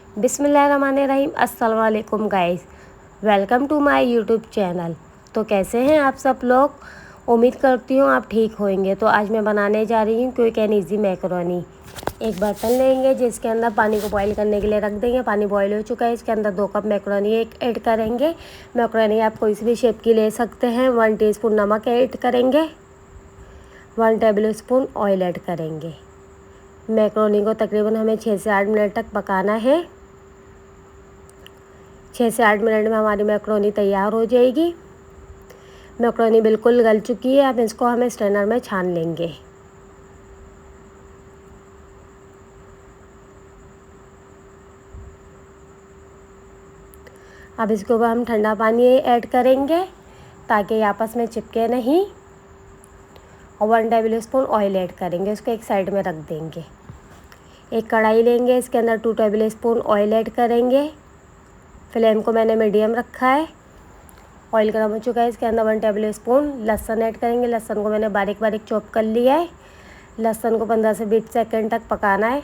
बिस्मिल्लाहिर्रहमानिर्रहीम। अस्सलाम वालेकुम guys, welcome to my YouTube channel. तो कैसे हैं आप सब लोग? उम्मीद करती हूँ आप ठीक होंगे। तो आज मैं बनाने जा रही हूँ क्विक एंड ईजी मैकरोनी। एक बर्तन लेंगे जिसके अंदर पानी को बॉईल करने के लिए रख देंगे। पानी बॉईल हो चुका है, इसके अंदर 2 कप मैकरोनी ऐड करेंगे। मैकरोनी आप कोई भी शेप की ले सकते हैं। 1 टीस्पून नमक ऐड करेंगे, 1 टेबल स्पून ऑयल ऐड करेंगे। मैकरोनी को तकरीबन हमें 6 से 8 मिनट तक पकाना है। 6 से 8 मिनट में हमारी मैकरोनी तैयार हो जाएगी। मैकरोनी बिल्कुल गल चुकी है। अब इसको हमें स्ट्रेनर में छान लेंगे। अब इसके ऊपर हम ठंडा पानी ऐड करेंगे ताकि आपस में चिपके नहीं, और 1 टेबल स्पून ऑयल ऐड करेंगे। इसको एक साइड में रख देंगे। एक कढ़ाई लेंगे, इसके अंदर 2 टेबल स्पून ऑयल ऐड करेंगे। फ्लेम को मैंने मीडियम रखा है। ऑयल गर्म हो चुका है, इसके अंदर 1 टेबल स्पून लहसुन ऐड करेंगे। लहसुन को मैंने बारीक बारीक चॉप कर लिया है। लहसुन को 15 से 20 सेकंड तक पकाना है।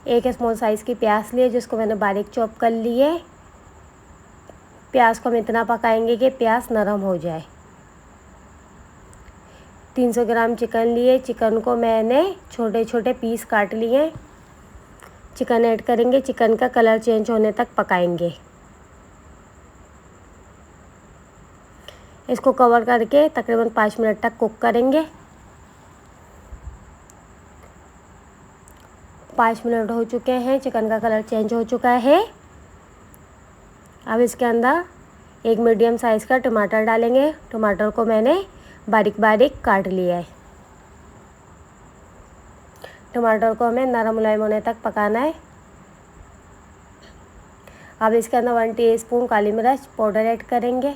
एक स्मॉल साइज़ की प्याज ली है जिसको मैंने बारीक चॉप कर ली है। प्याज को हम इतना पकाएंगे कि प्याज नरम हो जाए। 300 ग्राम चिकन लिए। चिकन को मैंने छोटे छोटे पीस काट लिए। चिकन ऐड करेंगे। चिकन का कलर चेंज होने तक पकाएंगे। इसको कवर करके तकरीबन 5 मिनट तक कुक करेंगे। 5 मिनट हो चुके हैं। चिकन का कलर चेंज हो चुका है। अब इसके अंदर एक मीडियम साइज़ का टमाटर डालेंगे। टमाटर को मैंने बारीक बारीक काट लिया है। टमाटर को हमें नरम मुलायम होने तक पकाना है। अब इसके अंदर 1 टीस्पून काली मिर्च पाउडर ऐड करेंगे,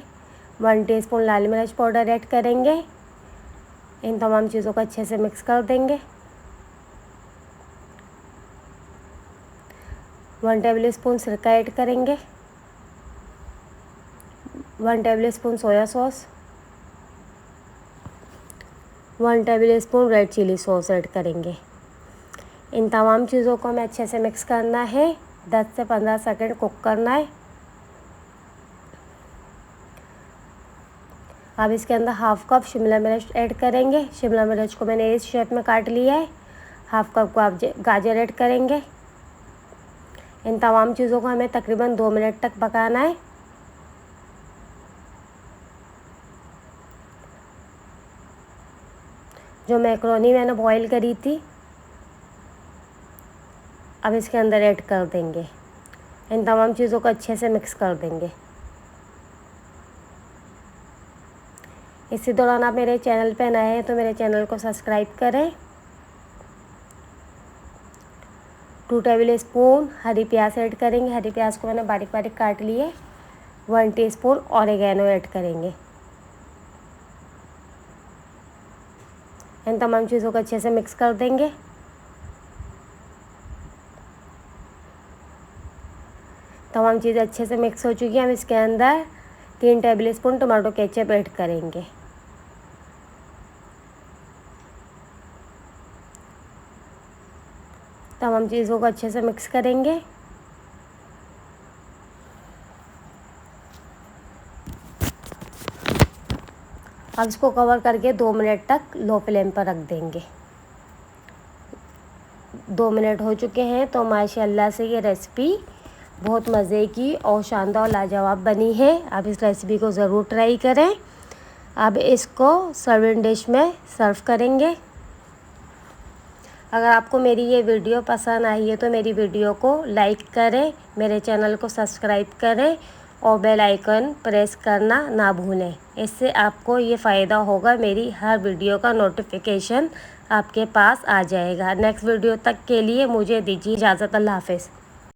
1 टीस्पून लाल मिर्च पाउडर ऐड करेंगे। इन तमाम चीज़ों को अच्छे से मिक्स कर देंगे। 1 टेबल स्पून सिरका ऐड करेंगे, 1 tablespoon soya sauce, 1 tablespoon red chilli sauce add करेंगे। इन तमाम चीज़ों को हमें अच्छे से मिक्स करना है। 10 से 15 सेकंड कुक करना है। अब इसके अंदर हाफ़ कप शिमला मिर्च ऐड करेंगे। शिमला मिर्च को मैंने इस शेप में काट लिया है। हाफ़ कप गाजर ऐड करेंगे। इन तमाम चीज़ों को हमें तकरीबन 2 मिनट तक पकाना है। जो मैकरोनी मैंने बॉईल करी थी अब इसके अंदर ऐड कर देंगे। इन तमाम चीज़ों को अच्छे से मिक्स कर देंगे। इसी दौरान आप मेरे चैनल पे नए हैं तो मेरे चैनल को सब्सक्राइब करें। 2 टेबल स्पून हरी प्याज ऐड करेंगे। हरी प्याज को मैंने बारीक बारीक काट लिए। 1 टीस्पून ऑरिगेनो ऐड करेंगे। इन तमाम चीज़ों को अच्छे से मिक्स कर देंगे। तमाम चीज़ें अच्छे से मिक्स हो चुकी हैं। हम इसके अंदर 3 table spoon tomato ketchup add करेंगे। तमाम चीज़ों को अच्छे से मिक्स करेंगे। अब इसको कवर करके 2 मिनट तक लो फ्लेम पर रख देंगे। 2 मिनट हो चुके हैं तो माशाल्लाह से ये रेसिपी बहुत मज़े की और शानदार लाजवाब बनी है। आप इस रेसिपी को ज़रूर ट्राई करें। अब इसको सर्विंग डिश में सर्व करेंगे। अगर आपको मेरी ये वीडियो पसंद आई है तो मेरी वीडियो को लाइक करें, मेरे चैनल को सब्सक्राइब करें और बेल आइकन प्रेस करना ना भूलें। इससे आपको ये फ़ायदा होगा, मेरी हर वीडियो का नोटिफिकेशन आपके पास आ जाएगा। नेक्स्ट वीडियो तक के लिए मुझे दीजिए इजाज़त। अल्लाह हाफ़िज़।